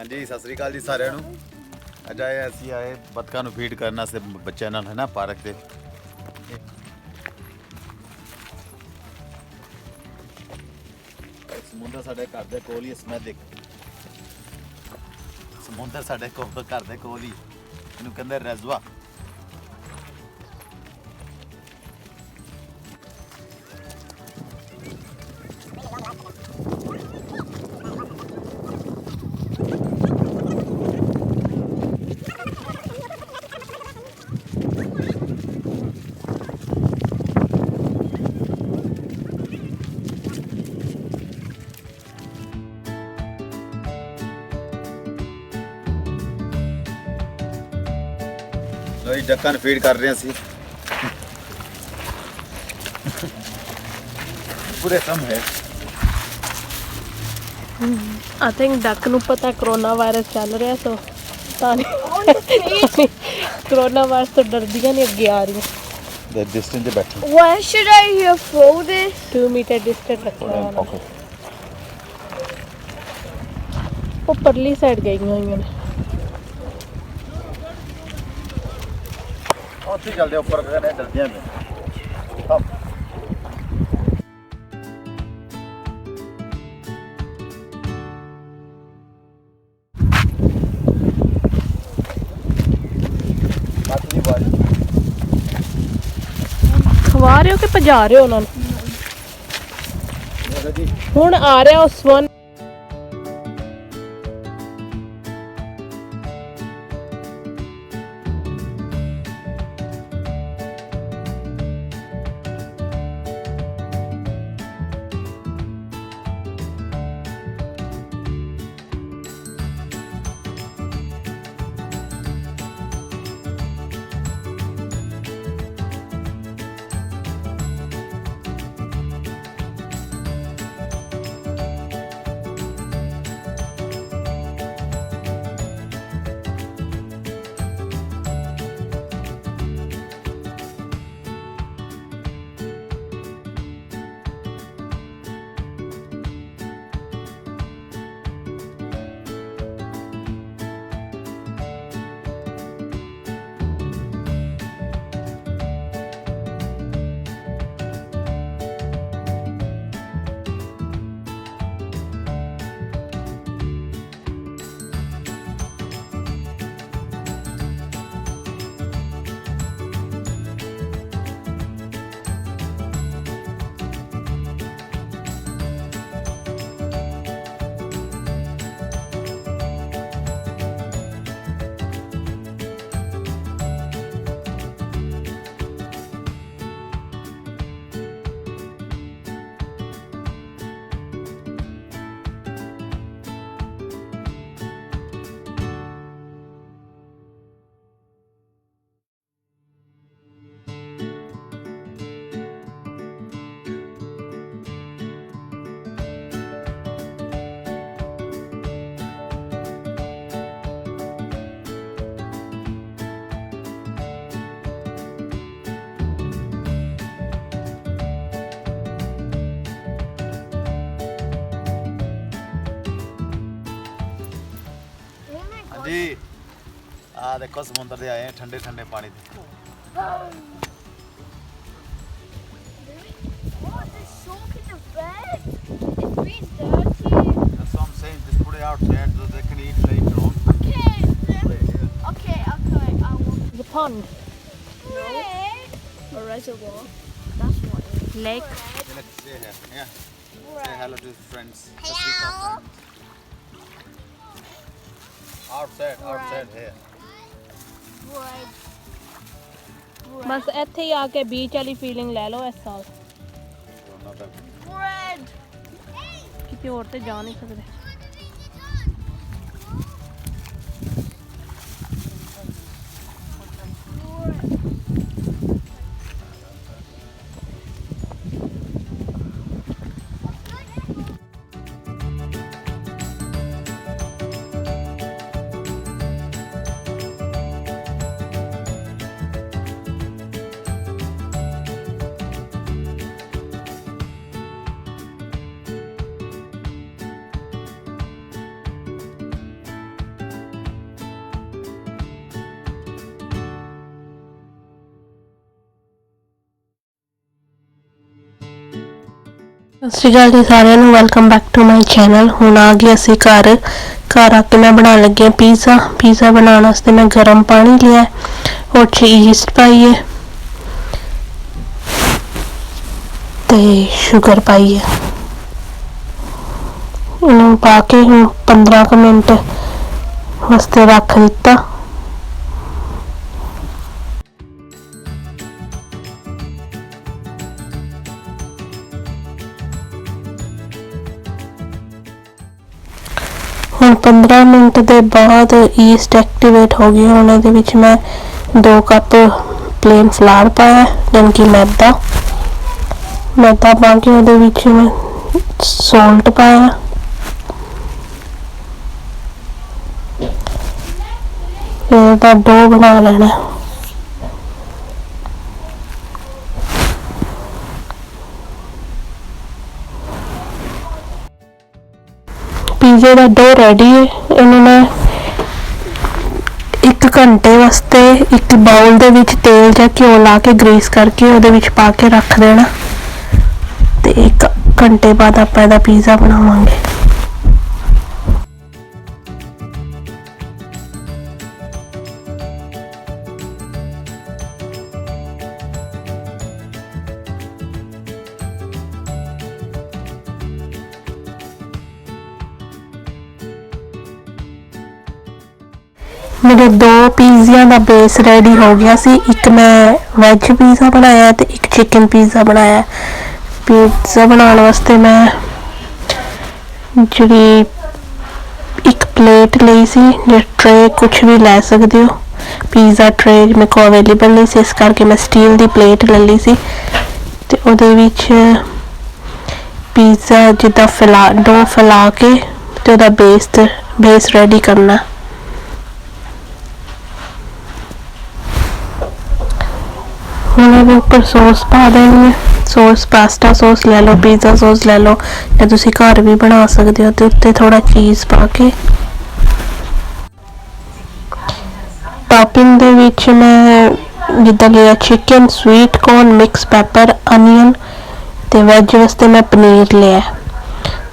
ਹਾਂਜੀ ਸਤਿ ਸ੍ਰੀ ਅਕਾਲ ਜੀ ਸਾਰਿਆਂ ਨੂੰ। ਅੱਜ ਆਏ ਅਸੀਂ ਆਏ ਬੱਤਖਾਂ ਨੂੰ ਫੀਡ ਕਰਨ ਵਾਸਤੇ ਬੱਚਿਆਂ ਨਾਲ ਹੈ ਨਾ ਪਾਰਕ ਤੇ। ਸਮੁੰਦਰ ਸਾਡੇ ਘਰ ਦੇ ਕੋਲ ਹੀ ਸਮੈਲ ਦੇਖ। ਸਮੁੰਦਰ ਸਾਡੇ ਘਰ ਦੇ ਕੋਲ ਹੀ, ਇਹਨੂੰ ਕਹਿੰਦੇ ਰੈਜ਼ਵਾ। ਲੋ ਜੀ ਡੱਕਾਂ ਨੂੰ ਫੀਡ ਕਰ ਰਹੇ ਅਸੀਂ। ਪੂਰੇ ਕੰਮ ਹੈ। ਆਈ ਥਿੰਕ ਡੱਕ ਨੂੰ ਪਤਾ ਕਰੋਨਾ ਵਾਇਰਸ ਚੱਲ ਰਿਹਾ ਸੋ ਤਾਂ ਨਹੀਂ ਕਰੋਨਾ ਵਾਇਰਸ ਤੋਂ ਡਰਦੀਆਂ ਨਹੀਂ ਅੱਗੇ ਆ ਰਹੀਆਂ। ਦੇ ਡਿਸਟੈਂਸ ਤੇ ਬੈਠੇ। Where should I throw this? 2 metre distance ਰੱਖਿਆ ਹੋਇਆ। ਉਹ ਪਰਲੀ ਸਾਈਡ ਗਈਆਂ ਹੋਈਆਂ ਨੇ। ਉੱਥੇ ਚੱਲਦੇ ਉੱਪਰ ਕਹਿੰਦੇ ਡਰਦੀਆਂ ਨੇ। ਖਵਾ ਰਹੇ ਹੋ ਕਿ ਭਜਾ ਰਹੇ ਹੋ ਉਹਨਾਂ ਨੂੰ? ਹੁਣ ਆ ਰਿਹਾ ਉਸ ਵਨ। ਜੀ ਆ ਦੇਖੋ ਸਮੁੰਦਰ ਦੇ ਆਏ ਠੰਡੇ ਠੰਡੇ ਪਾਣੀ ਦੇ। Oh, there's soap in the bed. It's pretty dirty. That's what I'm saying, just put it out there so they can eat later on. Okay, I will. The pond. Red. A reservoir. That's what it is. Lake. Okay, let's say here. Yeah. Say Red. hello to friends. Hello. Outside here. Red. ਬਸ ਇੱਥੇ ਹੀ ਆ ਕੇ beach ਵਾਲੀ feeling ਲੈ ਲਓ ਇਸ ਸਾਲ। Red. ਕਿਤੇ ਹੋਰ ਤੇ ਜਾ ਨਹੀਂ ਸਕਦੇ। ਸਤਿ ਸ਼੍ਰੀ ਅਕਾਲ ਜੀ ਸਾਰਿਆਂ ਨੂੰ, welcome back to my channel. ਹੁਣ ਆ ਗਏ ਅਸੀਂ ਘਰ ਆ ਕੇ ਮੈਂ ਬਣਾਉਣ ਲੱਗੀ ਹਾਂ ਪੀਜ਼ਾ ਬਣਾਉਣ ਵਾਸਤੇ ਮੈਂ ਗਰਮ ਪਾਣੀ ਲਿਆ, ਉਹ 'ਚ ਈਸਟ ਪਾਈ ਹੈ ਤੇ ਸ਼ੂਗਰ ਪਾਈ ਹੈ। ਇਹਨੂੰ ਪਾ ਕੇ ਹੁਣ 15 ਕੁ ਮਿੰਟ ਵਾਸਤੇ ਰੱਖ ਦਿੱਤਾ। ਹੁਣ 15 ਮਿੰਟ ਦੇ ਬਾਅਦ ਈਸਟ ਐਕਟੀਵੇਟ ਹੋ ਗਈ। ਹੁਣ ਇਹਦੇ ਵਿੱਚ ਮੈਂ 2 ਕੱਪ ਪਲੇਨ ਫਲਾਰ ਪਾਇਆ, ਯਾਨੀ ਕਿ ਮੈਦਾ ਪਾ ਕੇ ਉਹਦੇ ਵਿੱਚ ਮੈਂ ਸੌਲਟ ਪਾਇਆ, ਇਹਦਾ ਡੋ ਬਣਾ ਲੈਣਾ। ਪੀਜ਼ੇ ਦਾ ਡੋ ਰੈਡੀ ਹੈ। ਇਹਨੂੰ ਮੈਂ 1 ਘੰਟੇ ਵਾਸਤੇ ਇੱਕ ਬਾਉਲ ਦੇ ਵਿੱਚ ਤੇਲ ਜਾਂ ਘਿਓ ਲਾ ਕੇ ਗਰੀਸ ਕਰਕੇ ਉਹਦੇ ਵਿੱਚ ਪਾ ਕੇ ਰੱਖ ਦੇਣਾ ਤੇ 1 ਘੰਟੇ ਬਾਅਦ ਆਪਾਂ ਇਹਦਾ ਪੀਜ਼ਾ ਬਣਾਵਾਂਗੇ। ਮੇਰੇ 2 ਪੀਜ਼ਿਆਂ ਦਾ ਬੇਸ ਰੈਡੀ ਹੋ ਗਿਆ ਸੀ। ਇੱਕ ਮੈਂ ਵੈਜ ਪੀਜ਼ਾ ਬਣਾਇਆ ਤੇ ਇੱਕ ਚਿਕਨ ਪੀਜ਼ਾ ਬਣਾਇਆ। ਪੀਜ਼ਾ ਬਣਾਉਣ ਵਾਸਤੇ ਮੈਂ ਜਿਹੜੀ ਇੱਕ ਪਲੇਟ ਲਈ ਸੀ, ਜਾਂ ਟਰੇ ਕੁਛ ਵੀ ਲੈ ਸਕਦੇ ਹੋ। ਪੀਜ਼ਾ ਟਰੇ ਮੇਰੇ ਕੋਲ ਅਵੇਲੇਬਲ ਨਹੀਂ ਸੀ, ਇਸ ਕਰਕੇ ਮੈਂ ਸਟੀਲ ਦੀ ਪਲੇਟ ਲੈ ਲਈ ਸੀ ਤੇ ਉਹਦੇ ਵਿੱਚ ਪੀਜ਼ਾ ਜਿੱਦਾਂ ਡੋ ਫੈਲਾ ਕੇ ਤੇ ਉਹਦਾ ਬੇਸ ਰੈਡੀ ਕਰਨਾ। ਹੁਣ ਇਹਦੇ ਉੱਪਰ ਸੌਸ ਪਾ ਦੇਣੀ ਹੈ। ਸੌਸ ਪਾਸਤਾ ਸੌਸ ਲੈ ਲਓ, ਪੀਜ਼ਾ ਸੌਸ ਲੈ ਲਓ, ਜਾਂ ਤੁਸੀਂ ਘਰ ਵੀ ਬਣਾ ਸਕਦੇ ਹੋ। ਤੇ ਉੱਤੇ ਥੋੜਾ ਚੀਜ਼ ਪਾ ਕੇ ਟੌਪਿੰਗ ਦੇ ਵਿੱਚ ਮੈਂ ਜਿੱਦਾਂ ਲਿਆ chicken, sweet corn, mix pepper, onion ਤੇ ਵੈਜ ਵਾਸਤੇ ਮੈਂ ਪਨੀਰ ਲਿਆ।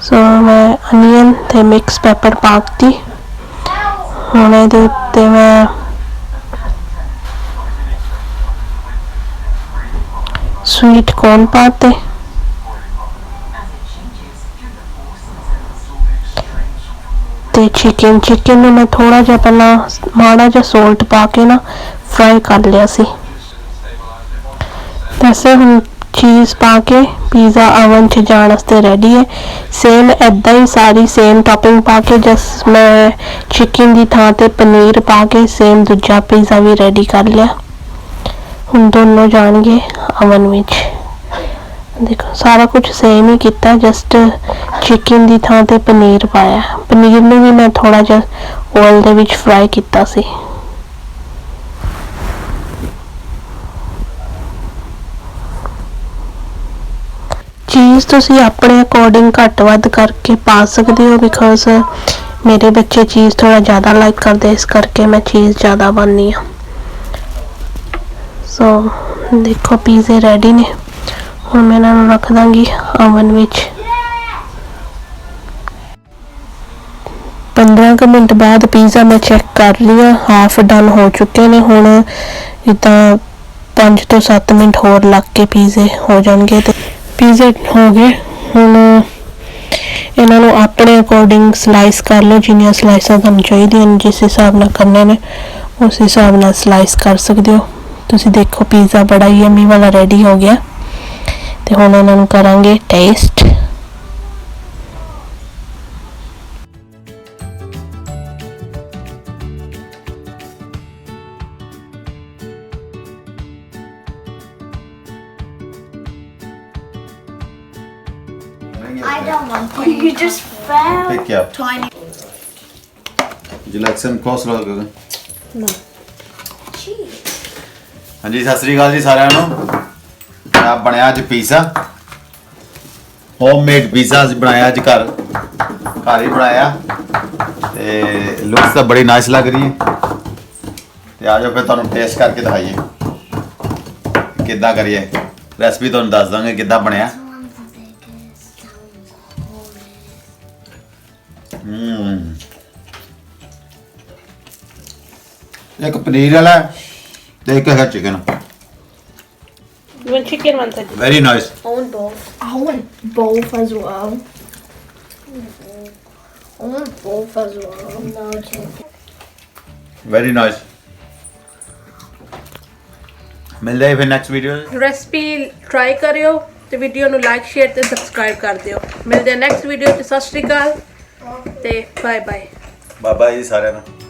ਸੋ ਮੈਂ ਅਨੀਅਨ ਤੇ ਮਿਕਸ ਪੈਪਰ ਪਾ ਦਿੱਤੀ। ਹੁਣ ਇਹਦੇ ਉੱਤੇ ਮੈਂ ਸਵੀਟ ਕੋਰਨ ਪਾਤੇ ਤੇ ਚਿਕਨ ਨੂੰ ਮੈਂ ਥੋੜਾ ਜਿਹਾ ਪਹਿਲਾਂ ਮਾੜਾ ਜਿਹਾ ਸੌਲਟ ਪਾ ਕੇ ਨਾ ਫਰਾਈ ਕਰ ਲਿਆ ਸੀ। ਵੈਸੇ ਹੁਣ ਚੀਜ਼ ਪਾ ਕੇ ਪੀਜ਼ਾ ਓਵਨ 'ਚ ਜਾਣ ਵਾਸਤੇ ਰੈਡੀ ਹੈ। ਸੇਮ ਇੱਦਾਂ ਹੀ ਸਾਰੀ ਸੇਮ ਟੌਪਿੰਗ ਪਾ ਕੇ ਜਸਟ ਮੈਂ ਚਿਕਨ ਦੀ ਥਾਂ ਤੇ ਪਨੀਰ ਪਾ ਕੇ ਸੇਮ ਦੂਜਾ ਪੀਜ਼ਾ ਵੀ ਰੈਡੀ ਕਰ ਲਿਆ। ਹੁਣ ਦੋਨੋਂ ਜਾਣਗੇ ਓਵਨ ਵਿੱਚ। ਦੇਖੋ ਸਾਰਾ ਕੁਝ ਸੇਮ ਹੀ ਕੀਤਾ, ਜਸਟ ਚਿਕਨ ਦੀ ਥਾਂ ਤੇ ਪਨੀਰ ਪਾਇਆ। ਪਨੀਰ ਨੂੰ ਵੀ ਮੈਂ ਥੋੜਾ ਜਿਹਾ ਆਇਲ ਦੇ ਵਿੱਚ ਫਰਾਈ ਕੀਤਾ ਸੀ। ਚੀਜ਼ ਤੁਸੀਂ ਆਪਣੇ ਅਕੋਰਡਿੰਗ ਘੱਟ ਵੱਧ ਕਰਕੇ ਪਾ ਸਕਦੇ ਹੋ, ਬਿਕੋਜ਼ ਮੇਰੇ ਬੱਚੇ ਚੀਜ਼ ਥੋੜਾ ਜ਼ਿਆਦਾ ਲਾਈਕ ਕਰਦੇ, ਇਸ ਕਰਕੇ ਮੈਂ ਚੀਜ਼ ਜ਼ਿਆਦਾ ਪਾਉਂਦੀ ਹਾਂ। ਸੋ ਦੇਖੋ ਪੀਜ਼ੇ ਰੈਡੀ ਨੇ। ਹੁਣ ਮੈਂ ਇਹਨਾਂ ਨੂੰ ਰੱਖ ਦਾਂਗੀ ਓਵਨ ਵਿੱਚ। 15 ਕੁ ਮਿੰਟ ਬਾਅਦ ਪੀਜ਼ਾ ਮੈਂ ਚੈੱਕ ਕਰ ਲਿਆ, ਹਾਫ ਡਨ ਹੋ ਚੁੱਕੇ ਨੇ। ਹੁਣ ਇੱਦਾਂ 5 ਤੋਂ 7 ਮਿੰਟ ਹੋਰ ਲੱਗ ਕੇ ਪੀਜ਼ੇ ਹੋ ਜਾਣਗੇ ਤੇ ਪੀਜ਼ੇ ਹੋ ਗਏ। ਹੁਣ ਇਹਨਾਂ ਨੂੰ ਆਪਣੇ ਅਕੋਰਡਿੰਗ ਸਲਾਈਸ ਕਰ ਲਓ, ਜਿੰਨੀਆਂ ਸਲਾਈਸਾਂ ਤੁਹਾਨੂੰ ਚਾਹੀਦੀਆਂ ਨੇ, ਜਿਸ ਹਿਸਾਬ ਨਾਲ ਕਰਨੇ ਨੇ ਉਸ ਹਿਸਾਬ ਨਾਲ ਸਲਾਈਸ ਕਰ ਸਕਦੇ ਹੋ ਤੁਸੀਂ। ਦੇਖੋ ਪੀਜ਼ਾ ਬੜਾ ਹੀ ਯਮੀ ਵਾਲਾ ਰੈਡੀ ਹੋ ਗਿਆ ਤੇ ਹੁਣ ਇਹਨਾਂ ਨੂੰ ਕਰਾਂਗੇ taste. I don't want to. You just fell. Pick you up. Tiny. Would you like some coleslaw? No. Cheese. ਹਾਂਜੀ ਸਤਿ ਸ੍ਰੀ ਅਕਾਲ ਜੀ ਸਾਰਿਆਂ ਨੂੰ। ਆ ਬਣਿਆ ਅੱਜ ਪੀਜ਼ਾ, ਹੋਮਮੇਡ ਪੀਜ਼ਾ ਅਸੀਂ ਬਣਾਇਆ ਅੱਜ ਘਰ ਹੀ ਬਣਾਇਆ ਤੇ ਲੁੱਕਸ ਤਾਂ ਬੜੀ ਨਾਈਸ ਲੱਗ ਰਹੀ ਹੈ। ਤੇ ਆ ਜਾਓ ਫਿਰ ਤੁਹਾਨੂੰ ਟੇਸਟ ਕਰਕੇ ਦਿਖਾਈਏ ਕਿੱਦਾਂ ਕਰੀਏ। ਰੈਸਪੀ ਤੁਹਾਨੂੰ ਦੱਸ ਦਾਂਗੇ ਕਿੱਦਾਂ ਬਣਿਆ। ਇੱਕ ਪਨੀਰ ਵਾਲਾ ਤੇ ਇੱਕ ਹੈਗਾ chicken You want chicken one side? Very nice I want both. I want both as well. I want both as well. No chicken. Very nice ਮਿਲਦੇ ਹਾਂ ਫਿਰ ਨੈਕਸਟ ਵੀਡੀਓ ਰੈਸਪੀ ਟਰਾਈ ਕਰਿਓ ਤੇ ਵੀਡੀਓ ਨੂੰ ਲਾਈਕ ਸ਼ੇਅਰ ਤੇ subscribe ਕਰ ਦਿਓ ਮਿਲਦੇ ਹਾਂ ਨੈਕਸਟ ਵੀਡੀਓ 'ਚ ਸਤਿ ਸ਼੍ਰੀ ਅਕਾਲ ਤੇ ਬਾਏ ਬਾਏ ਬਾਬਾ ਜੀ ਸਾਰਿਆਂ ਨੂੰ